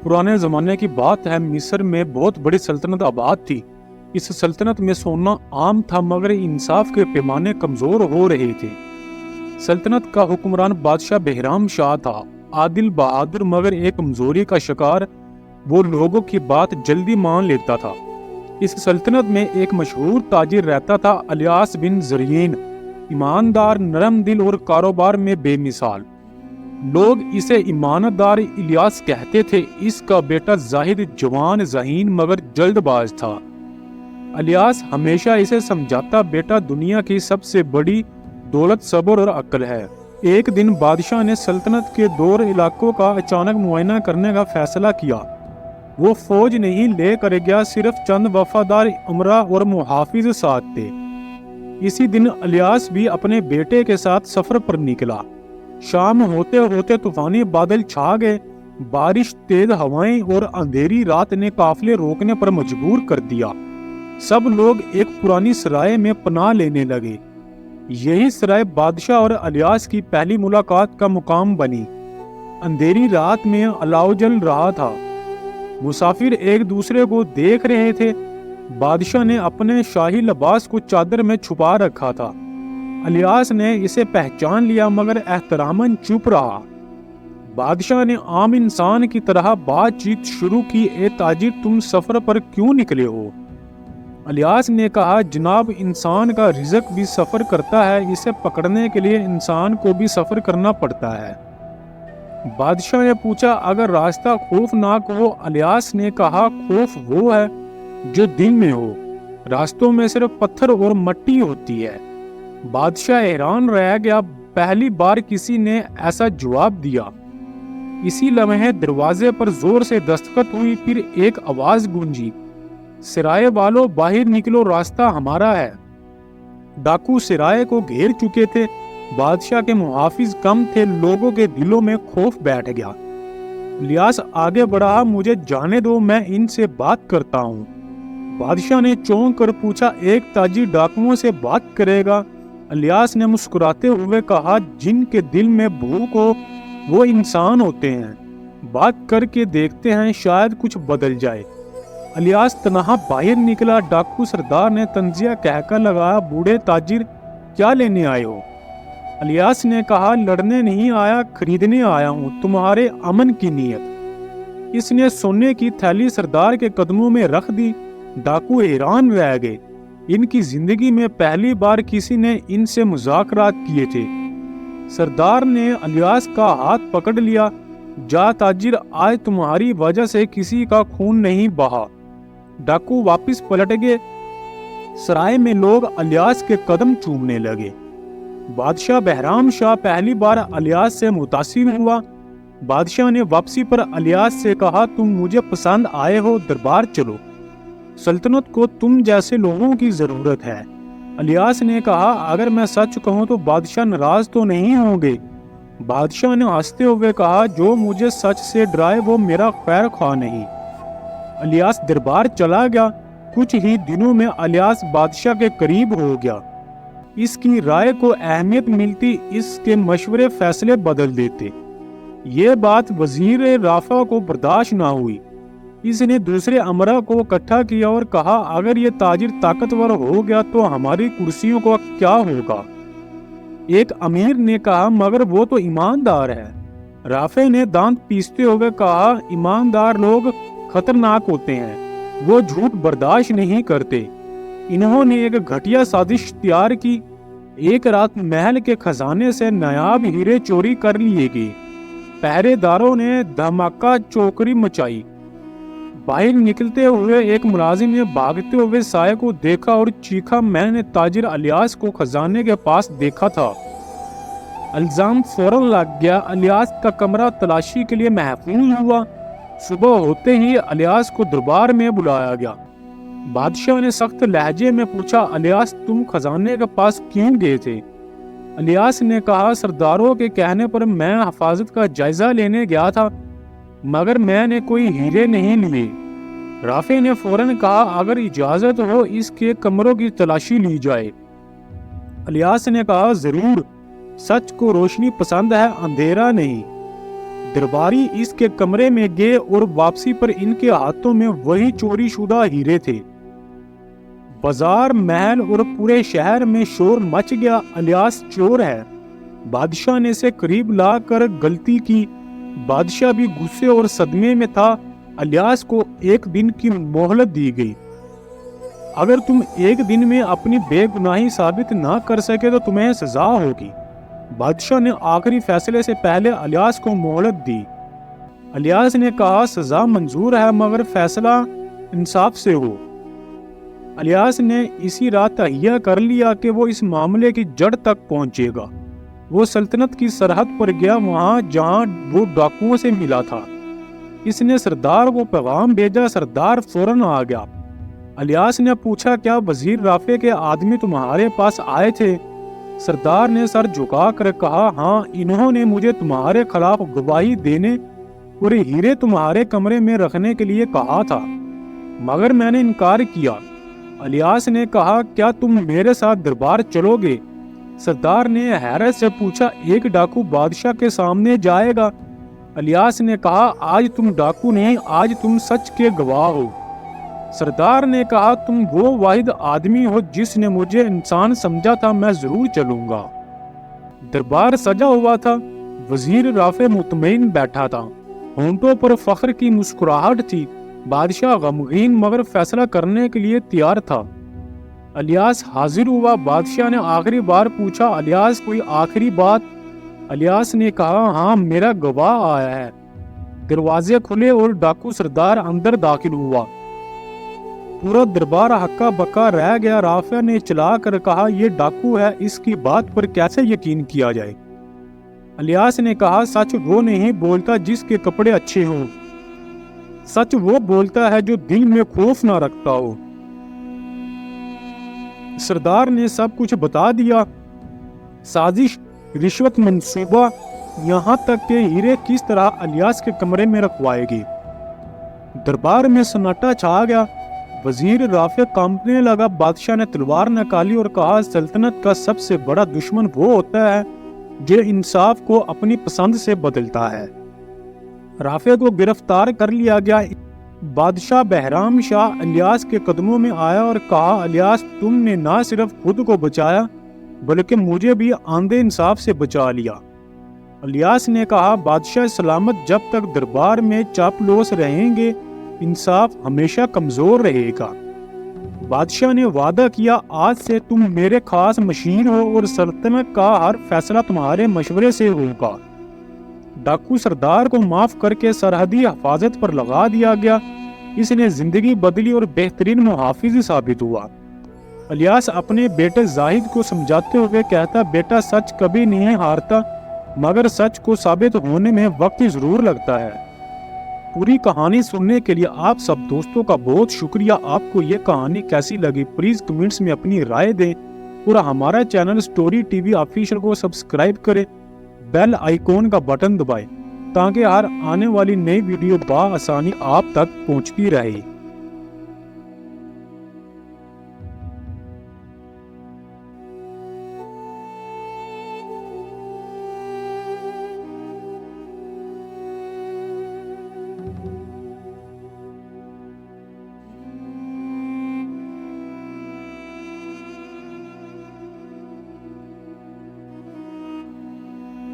पुराने ज़माने की बात है, मिस्र में बहुत बड़ी सल्तनत आबाद थी। इस सल्तनत में सोना आम था, मगर इंसाफ के पैमाने कमज़ोर हो रहे थे। सल्तनत का हुक्मरान बादशाह बहराम शाह था, आदिल बहादुर, मगर एक कमज़ोरी का शिकार। वो लोगों की बात जल्दी मान लेता था। इस सल्तनत में एक मशहूर ताजिर रहता था, इलियास बिन ज़रीन। ईमानदार, नरम दिल और कारोबार में बेमिसाल। लोग इसे ईमानदार इलियास कहते थे। इसका बेटा जाहिद जवान, ज़हीन, मगर जल्दबाज था। इलियास हमेशा इसे समझाता, बेटा, दुनिया की सबसे बड़ी दौलत सब्र और अक्ल है। एक दिन बादशाह ने सल्तनत के 2 इलाकों का अचानक मुआयना करने का फैसला किया। वो फौज नहीं लेकर गया, सिर्फ चंद वफादार उमरा और मुहाफिज साथ थे। इसी दिन इलियास भी अपने बेटे के साथ सफर पर निकला। शाम होते होते तूफानी बादल छा गए। बारिश, तेज हवाएं और अंधेरी रात ने काफिले रोकने पर मजबूर कर दिया। सब लोग एक पुरानी सराय में पनाह लेने लगे। यही सराय बादशाह और इलियास की पहली मुलाकात का मुकाम बनी। अंधेरी रात में अलाव जल रहा था। मुसाफिर एक दूसरे को देख रहे थे। बादशाह ने अपने शाही लिबास को चादर में छुपा रखा था। इलियास ने इसे पहचान लिया, मगर एहतरामन चुप रहा। बादशाह ने आम इंसान की तरह बातचीत शुरू की, ए ताजिर, तुम सफर पर क्यों निकले हो? इलियास ने कहा, जनाब, इंसान का रिज़्क भी सफर करता है। इसे पकड़ने के लिए इंसान को भी सफर करना पड़ता है। बादशाह ने पूछा, अगर रास्ता खौफनाक हो? इलियास ने कहा, खौफ वो है जो दिल में हो। रास्तों में सिर्फ पत्थर और मट्टी होती है। बादशाह हैरान रह गया। पहली बार किसी ने ऐसा जवाब दिया। इसी लम्हे दरवाजे पर जोर से दस्तखत हुई। फिर एक आवाज गूंजी, सराय वालों, बाहर निकलो, रास्ता हमारा है। डाकू सराय को घेर चुके थे। बादशाह के मुहाफिज कम थे। लोगों के दिलों में खौफ बैठ गया। इलियास आगे बढ़ा, मुझे जाने दो, मैं इनसे बात करता हूँ। बादशाह ने चौंक कर पूछा, एक ताजिर डाकुओं से बात करेगा? इलियास ने मुस्कुराते हुए कहा, जिनके दिल में भूख हो वो इंसान होते हैं। बात करके देखते हैं, शायद कुछ बदल जाए। इलियास तनहा बाहर निकला। डाकू सरदार ने तंजिया कहकर लगाया, बूढ़े ताजिर, क्या लेने आए हो? इलियास ने कहा, लड़ने नहीं आया, खरीदने आया हूँ, तुम्हारे अमन की नीयत। इसने सोने की थैली सरदार के कदमों में रख दी। डाकू हैरान रह गए। इनकी जिंदगी में पहली बार किसी ने इनसे मुज़ाकरात किए थे। सरदार ने इलियास का हाथ पकड़ लिया। जा ताजिर, आज तुम्हारी वजह से किसी का खून नहीं बहा। डाकू वापस पलट गए। सराय में लोग इलियास के कदम चूमने लगे। बादशाह बहराम शाह पहली बार इलियास से मुतासिर हुआ। बादशाह ने वापसी पर इलियास से कहा, तुम मुझे पसंद आए हो, दरबार चलो। सल्तनत को तुम जैसे लोगों की जरूरत है। इलियास ने कहा, अगर मैं सच कहूं तो बादशाह नाराज तो नहीं होंगे? बादशाह ने हंसते हुए कहा, जो मुझे सच से डराए वो मेरा खैर ख्वाह नहीं। इलियास दरबार चला गया। कुछ ही दिनों में इलियास बादशाह के करीब हो गया। इसकी राय को अहमियत मिलती, इसके मशवरे फैसले बदल देते। ये बात वजीर राफा को बर्दाश्त ना हुई। इसने दूसरे अमरा को इकट्ठा किया और कहा, अगर ये ताजिर ताकतवर हो गया तो हमारी कुर्सियों का क्या होगा? एक अमीर ने कहा, मगर वो तो ईमानदार है। राफे ने दांत पीसते हुए कहा, ईमानदार लोग खतरनाक होते हैं, वो झूठ बर्दाश्त नहीं करते। इन्होंने एक घटिया साजिश तैयार की। एक रात महल के खजाने से नायाब हीरे चोरी कर लिए गए। पहरेदारों ने धमाका चौकड़ी मचाई। बाहर निकलते हुए एक मुलाजिम ने भागते हुए साये को देखा और चीखा, मैंने ताजिर इलियास को खजाने के पास देखा था। इल्जाम फौरन लग गया। इलियास का कमरा तलाशी के लिए महफूज हुआ। सुबह होते ही इलियास को दरबार में बुलाया गया। बादशाह ने सख्त लहजे में पूछा, इलियास, तुम खजाने के पास क्यों गए थे? इलियास ने कहा, सरदारों के कहने पर मैं हिफाजत का जायजा लेने गया था, मगर मैंने कोई हीरे नहीं लिए। राफे ने फौरन कहा, अगर इजाजत हो इसके कमरों की तलाशी ली जाए। इलियास ने कहा, जरूर, सच को रोशनी पसंद है, अंधेरा नहीं। درباری اس کے کمرے میں گئے اور واپسی پر ان کے ہاتھوں میں وہی چوری شدہ ہیرے تھے۔ بازار، محل اور پورے شہر میں شور مچ گیا، الیاس چور ہے۔ بادشاہ نے اسے قریب لا کر غلطی کی۔ بادشاہ بھی غصے اور صدمے میں تھا۔ الیاس کو 1 دن کی مہلت دی گئی۔ اگر تم 1 دن میں اپنی بے گناہی ثابت نہ کر سکے تو تمہیں سزا ہوگی۔ بادشاہ نے آخری فیصلے سے پہلے الیاس کو مہلت دی۔ الیاس نے کہا سزا منظور ہے مگر فیصلہ انصاف سے ہو۔ الیاس نے اسی رات تہیہ کر لیا کہ وہ اس معاملے کی جڑ تک پہنچے گا۔ وہ سلطنت کی سرحد پر گیا، وہاں جہاں وہ ڈاکوؤں سے ملا تھا۔ اس نے سردار کو پیغام بھیجا، سردار فوراً آ گیا۔ الیاس نے پوچھا کیا وزیر رافع کے آدمی تمہارے پاس آئے تھے؟ سردار نے سر جھکا کر کہا ہاں، انہوں نے مجھے تمہارے خلاف گواہی دینے اور ہیرے تمہارے کمرے میں رکھنے کے لیے کہا تھا، مگر میں نے انکار کیا۔ الیاس نے کہا کیا تم میرے ساتھ دربار چلو گے؟ سردار نے حیرت سے پوچھا ایک ڈاکو بادشاہ کے سامنے جائے گا؟ الیاس نے کہا آج تم ڈاکو نہیں، آج تم سچ کے گواہ ہو۔ سردار نے کہا تم وہ واحد آدمی ہو جس نے مجھے انسان سمجھا تھا، میں ضرور چلوں گا۔ دربار سجا ہوا تھا، وزیر رافع مطمئن بیٹھا تھا، ہونٹوں پر فخر کی مسکراہٹ تھی۔ بادشاہ غمگین مگر فیصلہ کرنے کے لیے تیار تھا۔ الیاس حاضر ہوا۔ بادشاہ نے آخری بار پوچھا الیاس کوئی آخری بات؟ الیاس نے کہا ہاں، میرا گواہ آیا ہے۔ دروازے کھلے اور ڈاکو سردار اندر داخل ہوا۔ پورا دربار ہکا بکا رہ گیا۔ رافع نے چلا کر کہا یہ ڈاکو ہے، اس کی بات پر کیسے یقین کیا جائے؟ الیاس نے کہا سچ وہ نہیں بولتا جس کے کپڑے اچھے ہوں، سچ وہ بولتا ہے جو دل میں خوف نہ رکھتا ہو۔ سردار نے سب کچھ بتا دیا، سازش، رشوت، منصوبہ، یہاں تک کہ ہیرے کس طرح الیاس کے کمرے میں رکھوائے گی۔ دربار میں سناٹا چھا گیا۔ وزیر رافع کانپنے لگا۔ بادشاہ نے تلوار نکالی اور کہا سلطنت کا سب سے بڑا دشمن وہ ہوتا ہے جو انصاف کو اپنی پسند سے بدلتا ہے۔ رافع کو گرفتار کر لیا گیا۔ بادشاہ بہرام شاہ الیاس کے قدموں میں آیا اور کہا الیاس تم نے نہ صرف خود کو بچایا بلکہ مجھے بھی آندھے انصاف سے بچا لیا۔ الیاس نے کہا بادشاہ سلامت، جب تک دربار میں چاپلوس رہیں گے انصاف ہمیشہ کمزور رہے گا۔ بادشاہ نے وعدہ کیا آج سے تم میرے خاص مشیر ہو اور سلطنت کا ہر فیصلہ تمہارے مشورے سے ہوگا۔ ڈاکو سردار کو معاف کر کے سرحدی حفاظت پر لگا دیا گیا۔ اس نے زندگی بدلی اور بہترین محافظ ثابت ہوا۔ الیاس اپنے بیٹے زاہد کو سمجھاتے ہوئے کہتا بیٹا سچ کبھی نہیں ہارتا مگر سچ کو ثابت ہونے میں وقت ضرور لگتا ہے۔ پوری کہانی سننے کے لیے آپ سب دوستوں کا بہت شکریہ۔ آپ کو یہ کہانی کیسی لگی پلیز کمنٹس میں اپنی رائے دیں اور ہمارا channel story T V official کو سبسکرائب کریں، بیل آئیکن کا بٹن دبائیں تاکہ ہر آنے والی نئی ویڈیو بآسانی آپ تک پہنچتی رہے۔